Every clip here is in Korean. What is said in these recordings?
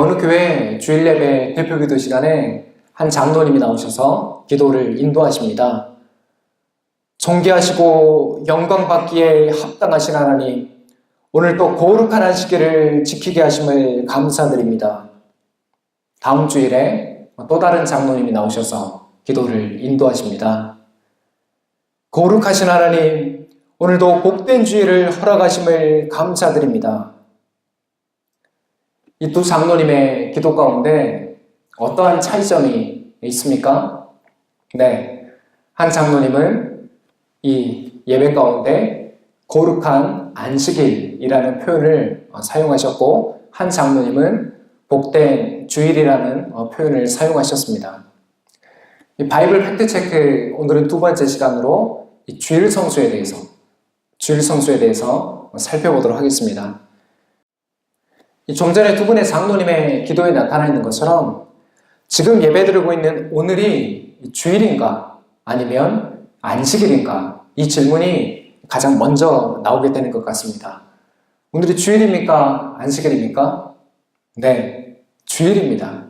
어느 교회 주일 예배 대표 기도 시간에 한 장로님이 나오셔서 기도를 인도하십니다. 존귀하시고 영광 받기에 합당하신 하나님, 오늘 또 거룩한 안식일을 지키게 하심을 감사드립니다. 다음 주일에 또 다른 장로님이 나오셔서 기도를 인도하십니다. 거룩하신 하나님, 오늘도 복된 주일을 허락하심을 감사드립니다. 이 두 장로님의 기도 가운데 어떠한 차이점이 있습니까? 네, 한 장로님은 이 예배 가운데 거룩한 안식일이라는 표현을 사용하셨고, 한 장로님은 복된 주일이라는 표현을 사용하셨습니다. 이 바이블 팩트체크, 오늘은 두 번째 시간으로 이 주일 성수에 대해서 살펴보도록 하겠습니다. 좀 전에 두 분의 장로님의 기도에 나타나 있는 것처럼 지금 예배드리고 있는 오늘이 주일인가 아니면 안식일인가, 이 질문이 가장 먼저 나오게 되는 것 같습니다. 오늘이 주일입니까? 안식일입니까? 네, 주일입니다.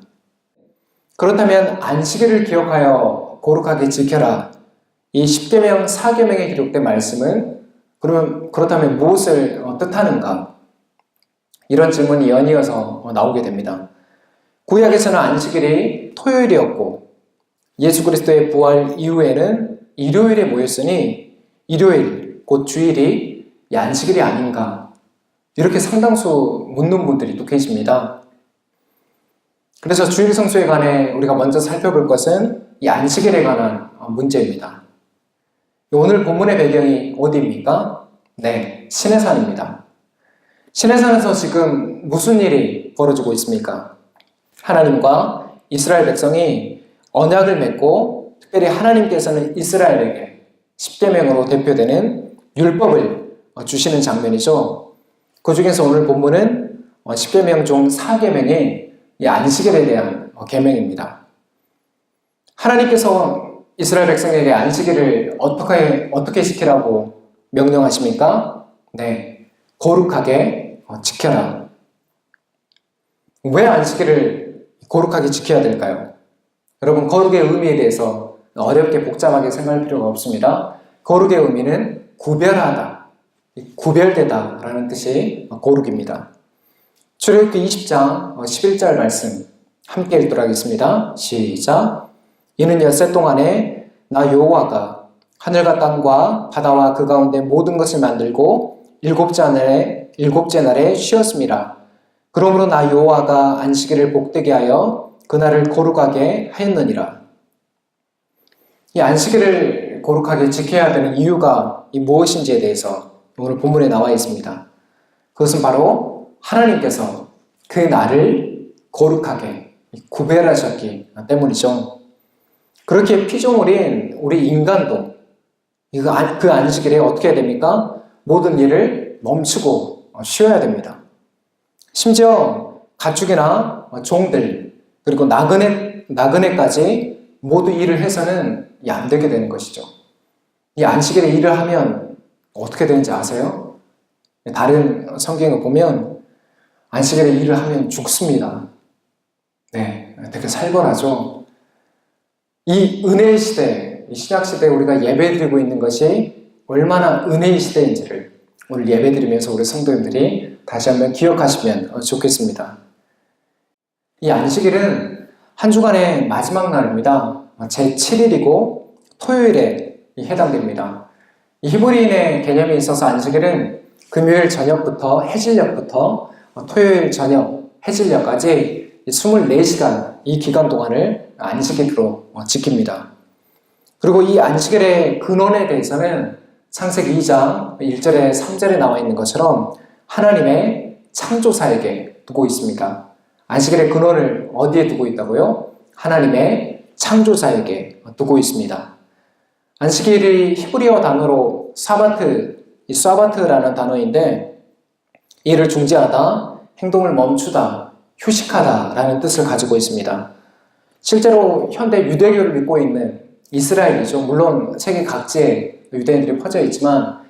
그렇다면 안식일을 기억하여 거룩하게 지켜라, 이 10계명 4계명에 기록된 말씀은 그렇다면 무엇을 뜻하는가? 이런 질문이 연이어서 나오게 됩니다. 구약에서는 안식일이 토요일이었고, 예수 그리스도의 부활 이후에는 일요일에 모였으니 일요일, 곧 주일이 안식일이 아닌가, 이렇게 상당수 묻는 분들이 또 계십니다. 그래서 주일 성수에 관해 우리가 먼저 살펴볼 것은 이 안식일에 관한 문제입니다. 오늘 본문의 배경이 어디입니까? 네, 시내산입니다. 시내산에서 지금 무슨 일이 벌어지고 있습니까? 하나님과 이스라엘 백성이 언약을 맺고, 특별히 하나님께서는 이스라엘에게 10계명으로 대표되는 율법을 주시는 장면이죠. 그 중에서 오늘 본문은 10계명 중 4계명이 이 안식일에 대한 계명입니다. 하나님께서 이스라엘 백성에게 안식일을 어떻게 지키라고 명령하십니까? 네, 거룩하게 지켜라. 왜 안식일을 거룩하게 지켜야 될까요? 여러분, 거룩의 의미에 대해서 어렵게 복잡하게 생각할 필요가 없습니다. 거룩의 의미는 구별하다, 구별되다 라는 뜻이 거룩입니다. 출애굽기 20장 11절 말씀 함께 읽도록 하겠습니다. 시작. 이는 엿새 동안에 나 여호와가 하늘과 땅과 바다와 그 가운데 모든 것을 만들고 일곱째 날에 쉬었습니다. 그러므로 나 여호와가 안식일을 복되게 하여 그날을 거룩하게 하였느니라. 이 안식일을 거룩하게 지켜야 되는 이유가 무엇인지에 대해서 오늘 본문에 나와 있습니다. 그것은 바로 하나님께서 그 날을 거룩하게 구별하셨기 때문이죠. 그렇게 피조물인 우리 인간도 그 안식일에 어떻게 해야 됩니까? 모든 일을 멈추고 쉬어야 됩니다. 심지어 가축이나 종들, 그리고 나그네까지 모두 일을 해서는 안 되게 되는 것이죠. 이 안식일에 일을 하면 어떻게 되는지 아세요? 다른 성경을 보면 안식일에 일을 하면 죽습니다. 네, 되게 살벌하죠. 이 은혜의 시대, 이 신약 시대에 우리가 예배드리고 있는 것이 얼마나 은혜의 시대인지를 오늘 예배드리면서 우리 성도님들이 다시 한번 기억하시면 좋겠습니다. 이 안식일은 한 주간의 마지막 날입니다. 제7일이고 토요일에 해당됩니다. 이 히브리인의 개념에 있어서 안식일은 금요일 저녁부터 해질녘부터 토요일 저녁 해질녘까지 24시간 이 기간 동안을 안식일로 지킵니다. 그리고 이 안식일의 근원에 대해서는 창세기 2장 1절에 3절에 나와 있는 것처럼 하나님의 창조사에게 두고 있습니다. 안식일의 근원을 어디에 두고 있다고요? 하나님의 창조사에게 두고 있습니다. 안식일이 히브리어 단어로 사바트라는 단어인데, 일을 중지하다, 행동을 멈추다, 휴식하다 라는 뜻을 가지고 있습니다. 실제로 현대 유대교를 믿고 있는 이스라엘이죠. 물론 세계 각지에 유대인들이 퍼져 있지만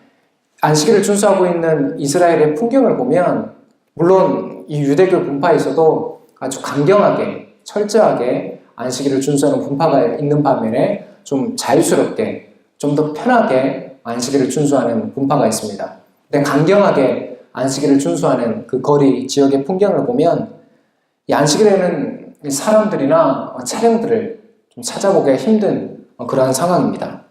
안식일을 준수하고 있는 이스라엘의 풍경을 보면, 물론 이 유대교 분파에서도 아주 강경하게, 철저하게 안식일을 준수하는 분파가 있는 반면에 좀 자유스럽게, 좀 더 편하게 안식일을 준수하는 분파가 있습니다. 근데 강경하게 안식일을 준수하는 그 거리, 지역의 풍경을 보면 이 안식일에는 사람들이나 차량들을 좀 찾아보기가 힘든 그러한 상황입니다.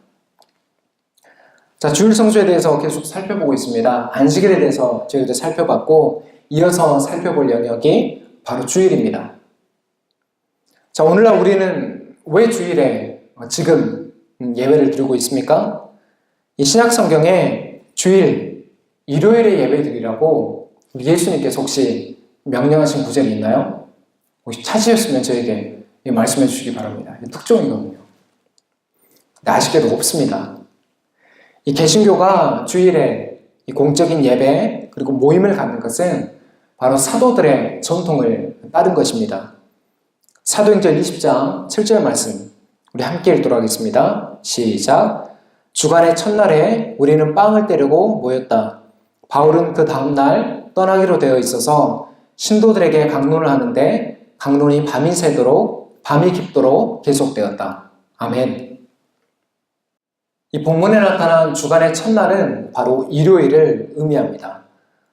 자, 주일 성수에 대해서 계속 살펴보고 있습니다. 안식일에 대해서 저희도 살펴봤고, 이어서 살펴볼 영역이 바로 주일입니다. 자, 오늘날 우리는 왜 주일에 지금 예배를 드리고 있습니까? 이 신약 성경에 주일, 일요일에 예배 드리라고 예수님께서 혹시 명령하신 구절이 있나요? 혹시 찾으셨으면 저에게 말씀해 주시기 바랍니다. 특종이거든요. 근데 아쉽게도 없습니다. 이 개신교가 주일에 이 공적인 예배 그리고 모임을 갖는 것은 바로 사도들의 전통을 따른 것입니다. 사도행전 20장 7절 말씀 우리 함께 읽도록 하겠습니다. 시작. 주간의 첫날에 우리는 빵을 때리고 모였다. 바울은 그 다음날 떠나기로 되어 있어서 신도들에게 강론을 하는데 강론이 밤이 깊도록 계속되었다. 아멘. 이 본문에 나타난 주간의 첫날은 바로 일요일을 의미합니다.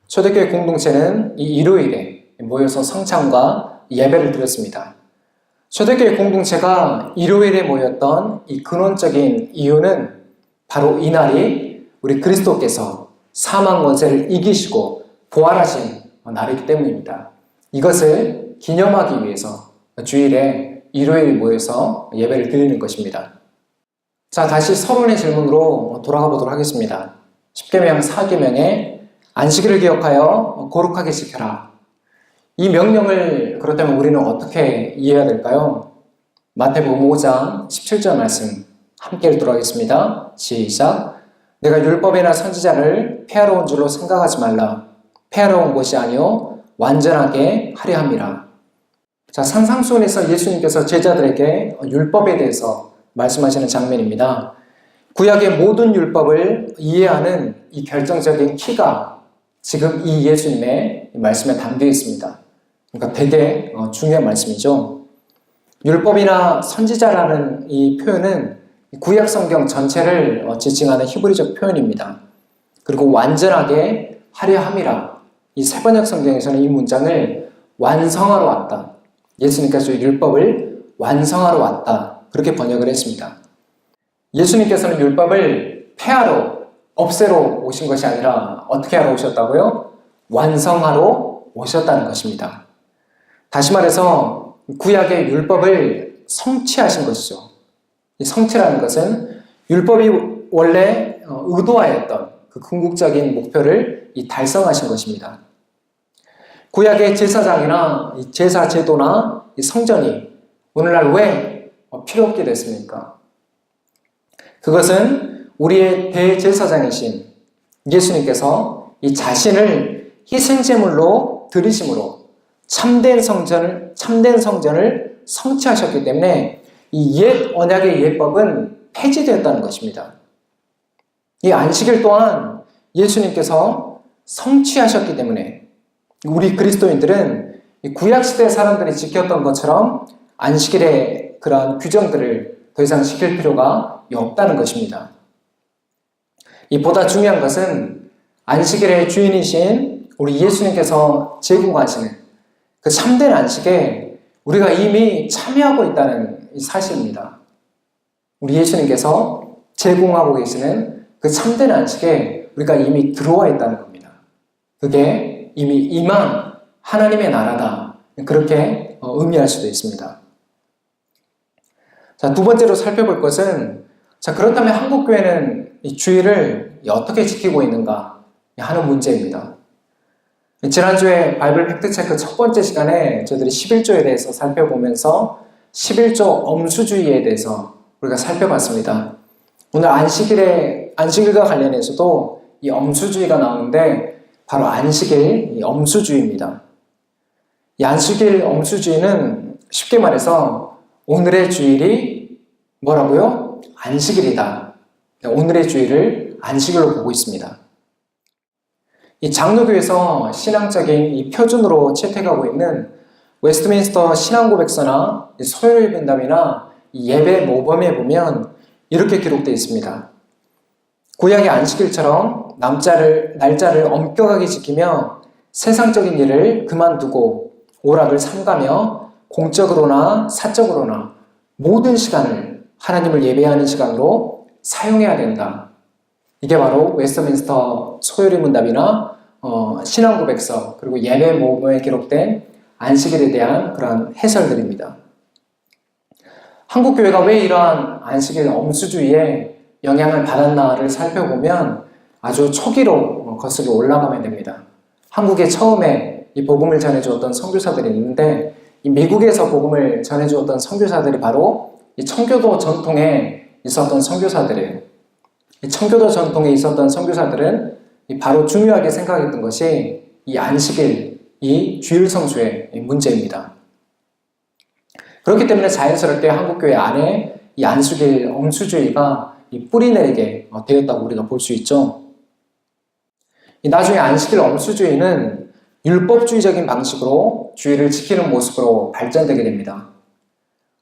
초대교회 공동체는 이 일요일에 모여서 성찬과 예배를 드렸습니다. 초대교회 공동체가 일요일에 모였던 이 근원적인 이유는 바로 이날이 우리 그리스도께서 사망 권세를 이기시고 부활하신 날이기 때문입니다. 이것을 기념하기 위해서 주일에 일요일에 모여서 예배를 드리는 것입니다. 자, 다시 서론의 질문으로 돌아가 보도록 하겠습니다. 10계명 4계명에 안식일을 기억하여 거룩하게 지켜라. 이 명령을 그렇다면 우리는 어떻게 이해해야 될까요? 마태복음 5장 17절 말씀 함께 읽도록 하겠습니다. 시작. 내가 율법이나 선지자를 폐하러 온 줄로 생각하지 말라. 폐하러 온 것이 아니요 완전하게 하려 함이라. 자, 산상수훈에서 예수님께서 제자들에게 율법에 대해서 말씀하시는 장면입니다. 구약의 모든 율법을 이해하는 이 결정적인 키가 지금 이 예수님의 말씀에 담겨 있습니다. 그러니까 되게 중요한 말씀이죠. 율법이나 선지자라는 이 표현은 구약 성경 전체를 지칭하는 히브리적 표현입니다. 그리고 완전하게 하려 함이라. 이 세번역 성경에서는 이 문장을 완성하러 왔다. 예수님께서 율법을 완성하러 왔다. 그렇게 번역을 했습니다. 예수님께서는 율법을 폐하러, 없애러 오신 것이 아니라 어떻게 하러 오셨다고요? 완성하러 오셨다는 것입니다. 다시 말해서 구약의 율법을 성취하신 것이죠. 이 성취라는 것은 율법이 원래 의도하였던 그 궁극적인 목표를 달성하신 것입니다. 구약의 제사장이나 제사 제도나 성전이 오늘날 왜 필요 없게 됐습니까? 그것은 우리의 대제사장이신 예수님께서 이 자신을 희생제물로 드리심으로 참된 성전을 성취하셨기 때문에 이 옛 언약의 예법은 폐지되었다는 것입니다. 이 안식일 또한 예수님께서 성취하셨기 때문에 우리 그리스도인들은 구약시대 사람들이 지켰던 것처럼 안식일의 그러한 규정들을 더 이상 지킬 필요가 없다는 것입니다. 보다 중요한 것은 안식일의 주인이신 우리 예수님께서 제공하시는 그 참된 안식에 우리가 이미 참여하고 있다는 사실입니다. 우리 예수님께서 제공하고 계시는 그 참된 안식에 우리가 이미 들어와 있다는 겁니다. 그게 이미 임한 하나님의 나라다. 그렇게 의미할 수도 있습니다. 자, 두 번째로 살펴볼 것은 그렇다면 한국교회는 이 주일을 어떻게 지키고 있는가 하는 문제입니다. 지난주에 바이블 팩트체크 첫 번째 시간에 저희들이 11조에 대해서 살펴보면서 11조 엄수주의에 대해서 우리가 살펴봤습니다. 오늘 안식일과 관련해서도 이 엄수주의가 나오는데 바로 안식일 엄수주의입니다. 이 안식일 엄수주의는 쉽게 말해서 오늘의 주일이 뭐라고요? 안식일이다. 오늘의 주일을 안식일로 보고 있습니다. 이 장로교에서 신앙적인 이 표준으로 채택하고 있는 웨스트민스터 신앙고백서나 소요일 분담이나 예배 모범에 보면 이렇게 기록되어 있습니다. 구약의 안식일처럼 날짜를 엄격하게 지키며 세상적인 일을 그만두고 오락을 삼가며 공적으로나 사적으로나 모든 시간을 하나님을 예배하는 시간으로 사용해야 된다. 이게 바로 웨스트민스터 소요일 문답이나 신앙고백서 그리고 예배 모범에 기록된 안식일에 대한 그러한 해설들입니다. 한국교회가 왜 이러한 안식일 엄수주의에 영향을 받았나를 살펴보면 아주 초기로 거슬러 올라가면 됩니다. 한국에 처음에 이 복음을 전해주었던 선교사들이 있는데 이 미국에서 복음을 전해주었던 선교사들이 바로 이 청교도 전통에 있었던 선교사들이에요. 이 청교도 전통에 있었던 선교사들은 바로 중요하게 생각했던 것이 이 안식일, 이 주일 성수의 문제입니다. 그렇기 때문에 자연스럽게 한국교회 안에 이 안식일 엄수주의가 뿌리내리게 되었다고 우리가 볼 수 있죠. 나중에 안식일 엄수주의는 율법주의적인 방식으로 주일을 지키는 모습으로 발전되게 됩니다.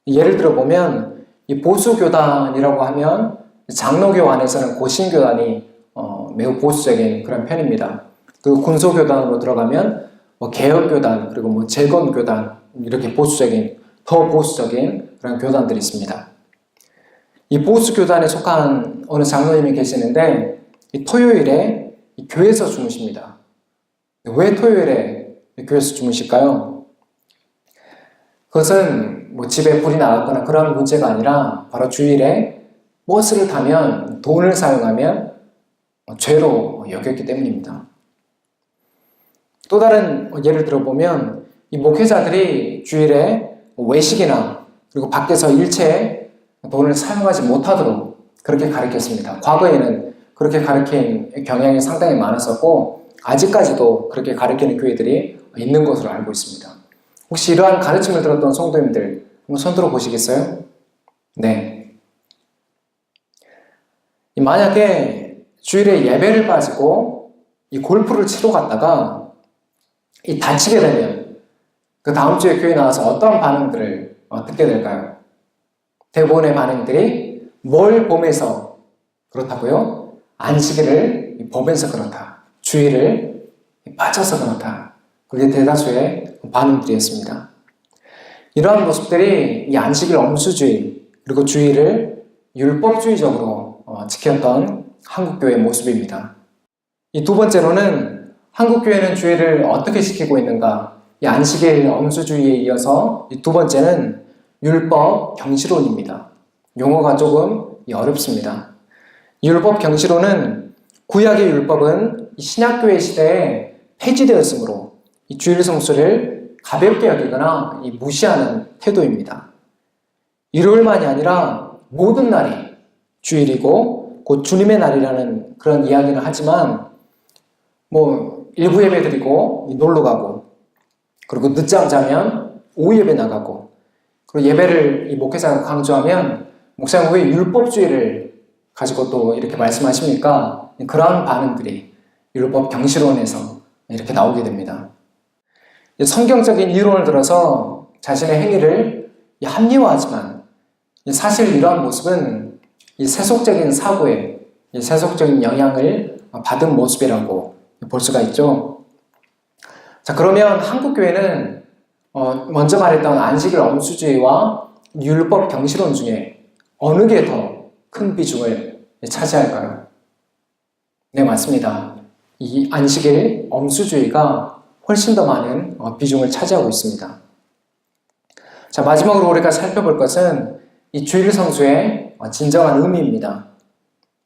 예를 들어 보면 이 보수교단이라고 하면 장로교 안에서는 고신교단이 매우 보수적인 그런 편입니다. 그리고 군소교단으로 들어가면 개혁교단 그리고 재건교단 이렇게 더 보수적인 그런 교단들이 있습니다. 이 보수교단에 속한 어느 장로님이 계시는데 이 토요일에 이 교회에서 주무십니다. 왜 토요일에 교회에서 주무실까요? 그것은 집에 불이 나갔거나 그런 문제가 아니라 바로 주일에 버스를 타면 돈을 사용하면 죄로 여겼기 때문입니다. 또 다른 예를 들어보면 이 목회자들이 주일에 외식이나 그리고 밖에서 일체 돈을 사용하지 못하도록 그렇게 가르쳤습니다. 과거에는 그렇게 가르친 경향이 상당히 많았었고 아직까지도 그렇게 가르치는 교회들이 있는 것으로 알고 있습니다. 혹시 이러한 가르침을 들었던 성도님들 한번 손 들어 보시겠어요? 네. 만약에 주일에 예배를 빠지고 이 골프를 치러 갔다가 다치게 되면 그 다음 주에 교회 나와서 어떠한 반응들을 듣게 될까요? 대부분의 반응들이 뭘 보면서 그렇다고요? 안식일을 보면서 그렇다. 주일을 빠져서 그렇다. 그게 대다수의 반응들이었습니다. 이러한 모습들이 이 안식일 엄수주의 그리고 주일을 율법주의적으로 지켰던 한국교회의 모습입니다. 이 두 번째로는 한국교회는 주일을 어떻게 지키고 있는가? 이 안식일 엄수주의에 이어서 이 두 번째는 율법 경시론입니다. 용어가 조금 어렵습니다. 율법 경시론은 구약의 율법은 신약교회 시대에 폐지되었으므로 이 주일 성수를 가볍게 여기거나 무시하는 태도입니다. 일요일만이 아니라 모든 날이 주일이고 곧 주님의 날이라는 그런 이야기는 하지만 일부 예배 드리고 놀러 가고 그리고 늦잠 자면 오후 예배 나가고 그리고 예배를 이 목회자가 강조하면 목사님 왜 율법주의를 가지고 또 이렇게 말씀하십니까? 그러한 반응들이 율법 경시론에서 이렇게 나오게 됩니다. 성경적인 이론을 들어서 자신의 행위를 합리화하지만 사실 이러한 모습은 이 세속적인 사고에 세속적인 영향을 받은 모습이라고 볼 수가 있죠. 자, 그러면 한국교회는 먼저 말했던 안식일 엄수주의와 율법 경시론 중에 어느 게 더 큰 비중을 차지할까요? 네, 맞습니다. 이 안식일 엄수주의가 훨씬 더 많은 비중을 차지하고 있습니다. 자, 마지막으로 우리가 살펴볼 것은 이 주일 성수의 진정한 의미입니다.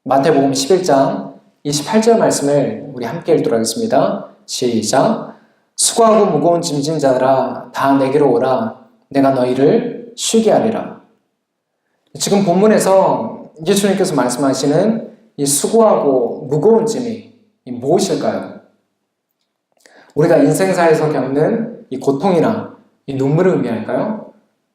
마태복음 11장 28절 말씀을 우리 함께 읽도록 하겠습니다. 시작. 수고하고 무거운 짐진 자들아 다 내게로 오라. 내가 너희를 쉬게 하리라. 지금 본문에서 예수님께서 말씀하시는 이 수고하고 무거운 짐이 무엇일까요? 우리가 인생사에서 겪는 이 고통이나 이 눈물을 의미할까요?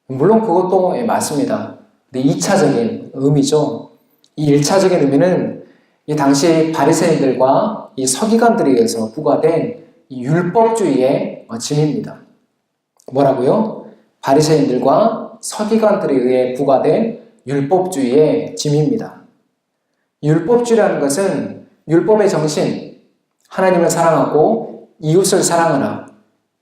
물론 그것도 맞습니다. 근데 2차적인 의미죠. 이 1차적인 의미는 이 당시 바리새인들과 이 서기관들에 의해서 부과된 이 율법주의의 짐입니다. 뭐라고요? 바리새인들과 서기관들에 의해 부과된 율법주의의 짐입니다. 율법주의라는 것은 율법의 정신, 하나님을 사랑하고 이웃을 사랑하라,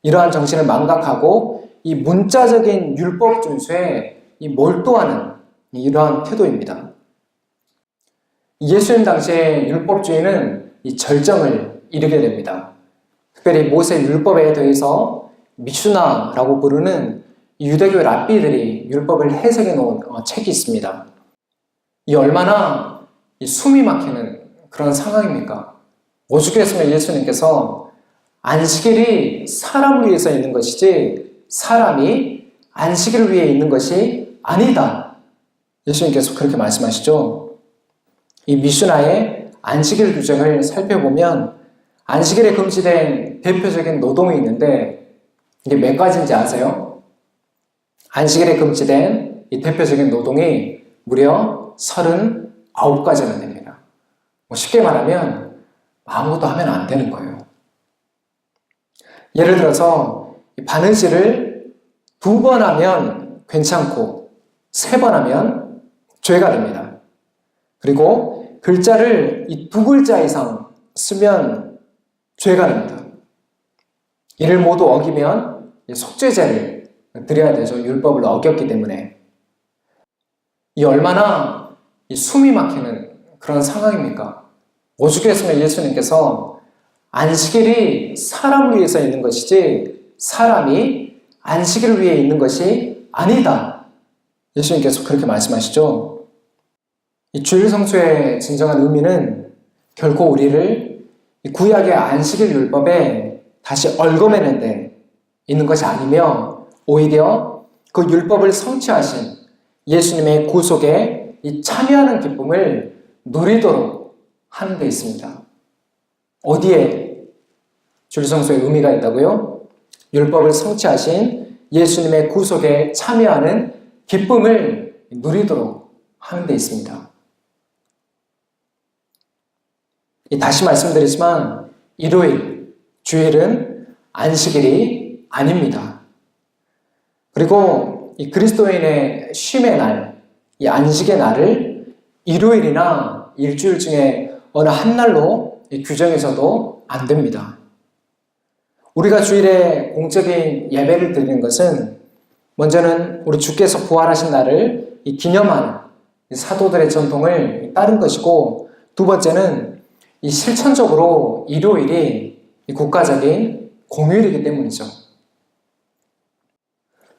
이러한 정신을 망각하고 이 문자적인 율법 준수에 몰두하는 이러한 태도입니다. 예수님 당시에 율법주의는 이 절정을 이루게 됩니다. 특별히 모세 율법에 대해서 미슈나라고 부르는 유대교 랍비들이 율법을 해석해 놓은 책이 있습니다. 이 얼마나 숨이 막히는 그런 상황입니까? 오죽했으면 예수님께서 안식일이 사람을 위해서 있는 것이지 사람이 안식일을 위해 있는 것이 아니다. 예수님께서 그렇게 말씀하시죠. 이 미슈나의 안식일 규정을 살펴보면 안식일에 금지된 대표적인 노동이 있는데 이게 몇 가지인지 아세요? 안식일에 금지된 이 대표적인 노동이 무려 39가지나 됩니다. 쉽게 말하면 아무것도 하면 안 되는 거예요. 예를 들어서 바느질을 2번 하면 괜찮고 3번 하면 죄가 됩니다. 그리고 글자를 이 2글자 이상 쓰면 죄가 됩니다. 이를 모두 어기면 속죄제를 드려야 되죠. 율법을 어겼기 때문에. 이 얼마나 숨이 막히는 그런 상황입니까? 오죽했으면 예수님께서 안식일이 사람을 위해서 있는 것이지 사람이 안식일을 위해 있는 것이 아니다. 예수님께서 그렇게 말씀하시죠. 이 주일 성수의 진정한 의미는 결코 우리를 구약의 안식일 율법에 다시 얽어매는 데 있는 것이 아니며 오히려 그 율법을 성취하신 예수님의 구속에 참여하는 기쁨을 누리도록 하는 데 있습니다. 어디에 주일 성수의 의미가 있다고요? 율법을 성취하신 예수님의 구속에 참여하는 기쁨을 누리도록 하는 데 있습니다. 다시 말씀드리지만 일요일, 주일은 안식일이 아닙니다. 그리고 이 그리스도인의 쉼의 날, 이 안식의 날을 일요일이나 일주일 중에 어느 한 날로 규정해서도 안 됩니다. 우리가 주일에 공적인 예배를 드리는 것은 먼저는 우리 주께서 부활하신 날을 기념하는 사도들의 전통을 따른 것이고, 두 번째는 이 실천적으로 일요일이 국가적인 공휴일이기 때문이죠.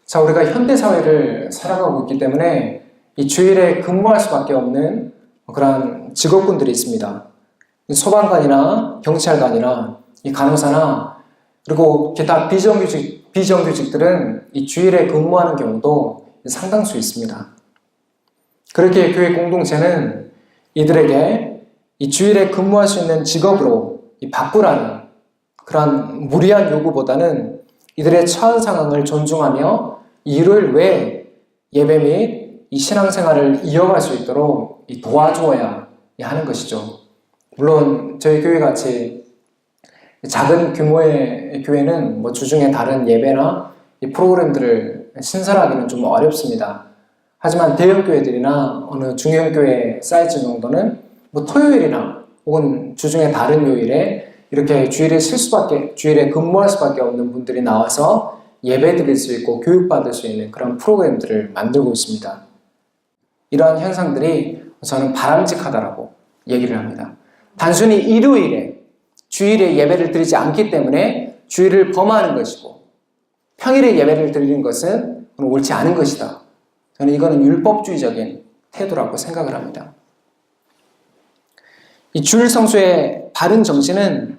자, 우리가 현대사회를 살아가고 있기 때문에 이 주일에 근무할 수밖에 없는 그런 직업군들이 있습니다. 소방관이나 경찰관이나 이 간호사나 그리고 기타 비정규직들은 이 주일에 근무하는 경우도 상당수 있습니다. 그렇게 교회 공동체는 이들에게 이 주일에 근무할 수 있는 직업으로 바꾸라는 그런 무리한 요구보다는 이들의 처한 상황을 존중하며 일요일 외에 예배 및 이 신앙생활을 이어갈 수 있도록 도와주어야 하는 것이죠. 물론 저희 교회같이 작은 규모의 교회는 주중에 다른 예배나 프로그램들을 신설하기는 좀 어렵습니다. 하지만 대형 교회들이나 어느 중형 교회 사이즈 정도는 토요일이나 혹은 주중에 다른 요일에 이렇게 주일에 근무할 수밖에 없는 분들이 나와서 예배 드릴 수 있고 교육받을 수 있는 그런 프로그램들을 만들고 있습니다. 이러한 현상들이 저는 바람직하다라고 얘기를 합니다. 단순히 일요일에 주일에 예배를 드리지 않기 때문에 주일을 범하는 것이고 평일에 예배를 드리는 것은 옳지 않은 것이다. 저는 이거는 율법주의적인 태도라고 생각을 합니다. 이 주일 성수의 바른 정신은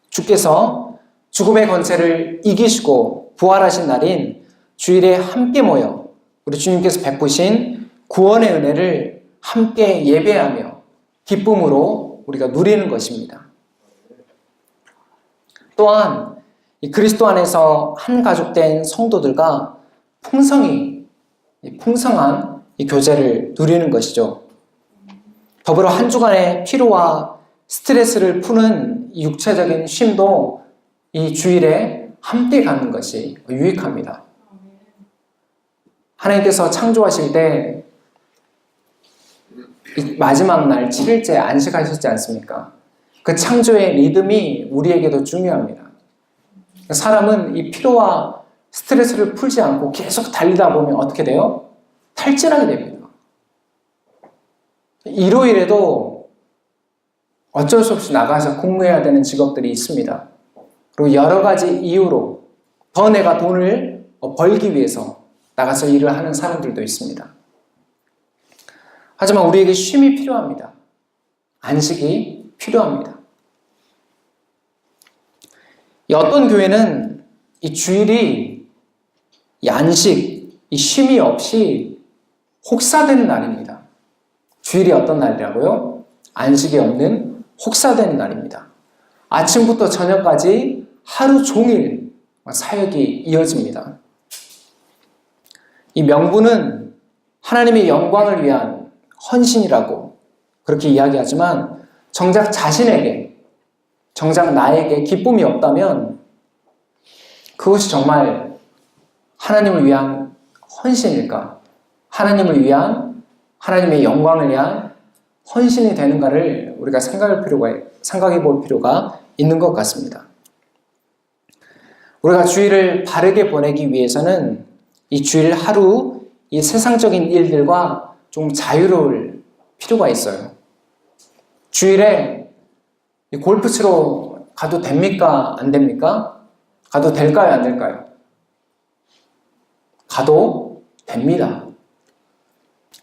주께서 죽음의 권세를 이기시고 부활하신 날인 주일에 함께 모여 우리 주님께서 베푸신 구원의 은혜를 함께 예배하며 기쁨으로 우리가 누리는 것입니다. 또한 이 그리스도 안에서 한 가족된 성도들과 풍성한 이 교제를 누리는 것이죠. 더불어 한 주간의 피로와 스트레스를 푸는 육체적인 쉼도 이 주일에 함께 갖는 것이 유익합니다. 하나님께서 창조하실 때 이 마지막 날 7일째 안식하셨지 않습니까? 그 창조의 리듬이 우리에게도 중요합니다. 사람은 이 피로와 스트레스를 풀지 않고 계속 달리다 보면 어떻게 돼요? 탈진하게 됩니다. 일요일에도 어쩔 수 없이 나가서 근무해야 되는 직업들이 있습니다. 그리고 여러 가지 이유로 더 내가 돈을 벌기 위해서 나가서 일을 하는 사람들도 있습니다. 하지만 우리에게 쉼이 필요합니다. 안식이 필요합니다. 어떤 교회는 이 주일이 이 안식, 이 쉼이 없이 혹사되는 날입니다. 주일이 어떤 날이라고요? 안식이 없는 혹사되는 날입니다. 아침부터 저녁까지 하루 종일 사역이 이어집니다. 이 명분은 하나님의 영광을 위한 헌신이라고 그렇게 이야기하지만 정작 자신에게, 정작 나에게 기쁨이 없다면 그것이 정말 하나님을 위한 헌신일까? 하나님을 위한, 하나님의 영광을 위한 헌신이 되는가를 우리가 생각해 볼 필요가 있는 것 같습니다. 우리가 주일을 바르게 보내기 위해서는 이 주일 하루 이 세상적인 일들과 좀 자유로울 필요가 있어요. 주일에 골프 치러 가도 됩니까? 안 됩니까? 가도 될까요? 안 될까요? 가도 됩니다.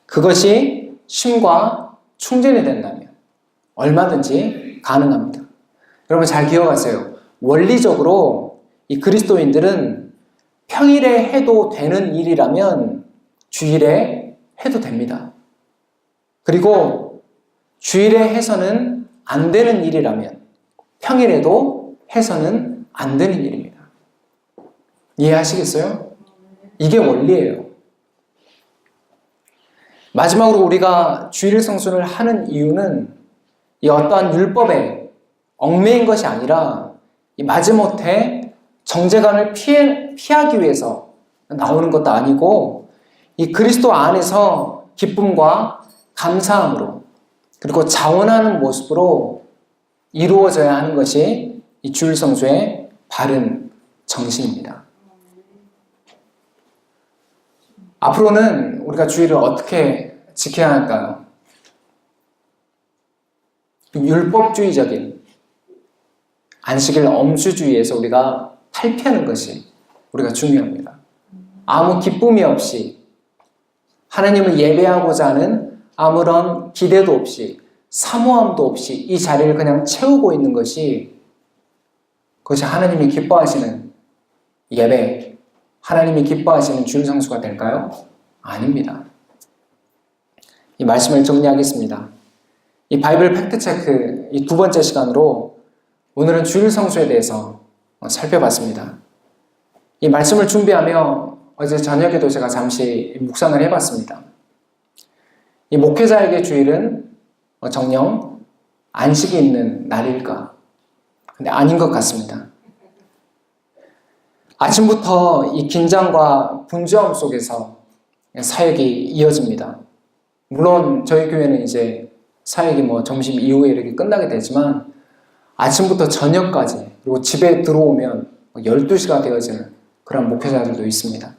그것이 쉼과 충전이 된다면 얼마든지 가능합니다. 여러분 잘 기억하세요. 원리적으로 이 그리스도인들은 평일에 해도 되는 일이라면 주일에 해도 됩니다. 그리고 주일에 해서는 안 되는 일이라면 평일에도 해서는 안 되는 일입니다. 이해하시겠어요? 이게 원리예요. 마지막으로 우리가 주일 성수를 하는 이유는 이 어떠한 율법에 얽매인 것이 아니라 이 마지못해 정죄감을 피하기 위해서 나오는 것도 아니고 이 그리스도 안에서 기쁨과 감사함으로 그리고 자원하는 모습으로 이루어져야 하는 것이 이 주일 성수의 바른 정신입니다. 앞으로는 우리가 주일을 어떻게 지켜야 할까요? 율법주의적인 안식일 엄수주의에서 우리가 탈피하는 것이 우리가 중요합니다. 아무 기쁨이 없이 하나님을 예배하고자 하는 아무런 기대도 없이 사모함도 없이 이 자리를 그냥 채우고 있는 것이 그것이 하나님이 기뻐하시는 예배, 하나님이 기뻐하시는 주일 성수가 될까요? 아닙니다. 이 말씀을 정리하겠습니다. 이 바이블 팩트체크 이 두 번째 시간으로 오늘은 주일 성수에 대해서 살펴봤습니다. 이 말씀을 준비하며 어제 저녁에도 제가 잠시 묵상을 해봤습니다. 이 목회자에게 주일은 정녕 안식이 있는 날일까? 근데 아닌 것 같습니다. 아침부터 이 긴장과 분주함 속에서 사역이 이어집니다. 물론 저희 교회는 이제 사역이 점심 이후에 이렇게 끝나게 되지만 아침부터 저녁까지 그리고 집에 들어오면 12시가 되어지는 그런 목회자들도 있습니다.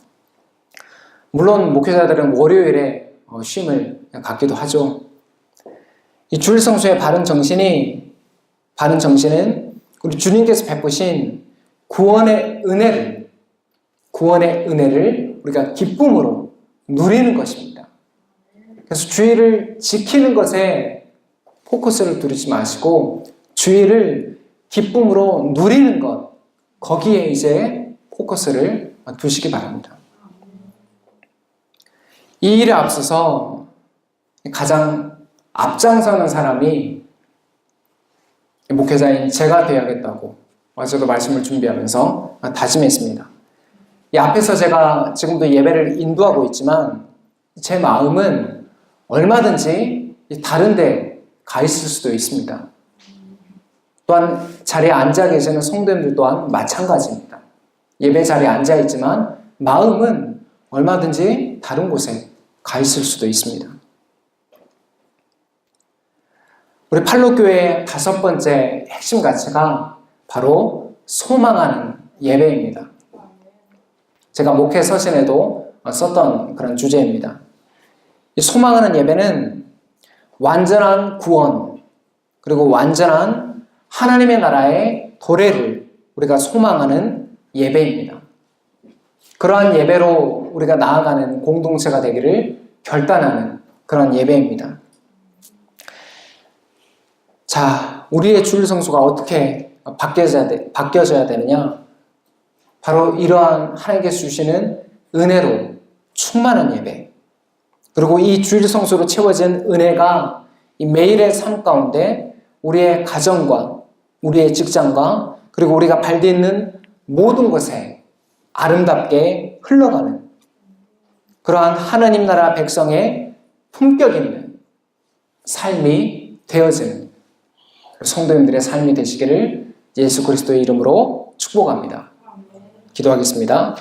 물론 목회자들은 월요일에 쉼을 갖기도 하죠. 이 주일 성수의 바른 정신은 우리 주님께서 베푸신 구원의 은혜를 우리가 기쁨으로 누리는 것입니다. 그래서 주일을 지키는 것에 포커스를 두르지 마시고 주일을 기쁨으로 누리는 것, 거기에 이제 포커스를 두시기 바랍니다. 이 일에 앞서서 가장 앞장서는 사람이 목회자인 제가 되어야겠다고 어제도 말씀을 준비하면서 다짐했습니다. 이 앞에서 제가 지금도 예배를 인도하고 있지만 제 마음은 얼마든지 다른 데 가 있을 수도 있습니다. 또한 자리에 앉아 계시는 성도님들 또한 마찬가지입니다. 예배 자리에 앉아 있지만 마음은 얼마든지 다른 곳에 가 있을 수도 있습니다. 우리 팔로교회의 5번째 핵심 가치가 바로 소망하는 예배입니다. 제가 목회 서신에도 썼던 그런 주제입니다. 이 소망하는 예배는 완전한 구원, 그리고 완전한 하나님의 나라의 도래를 우리가 소망하는 예배입니다. 그러한 예배로 우리가 나아가는 공동체가 되기를 결단하는 그런 예배입니다. 자, 우리의 주일 성수가 어떻게 바뀌어져야 되느냐? 바로 이러한 하나님께서 주시는 은혜로 충만한 예배, 그리고 이 주일 성수로 채워진 은혜가 이 매일의 삶 가운데 우리의 가정과 우리의 직장과 그리고 우리가 발딛는 모든 곳에 아름답게 흘러가는 그러한 하나님 나라 백성의 품격 있는 삶이 되어지는 성도님들의 삶이 되시기를 예수 그리스도의 이름으로 축복합니다. 기도하겠습니다.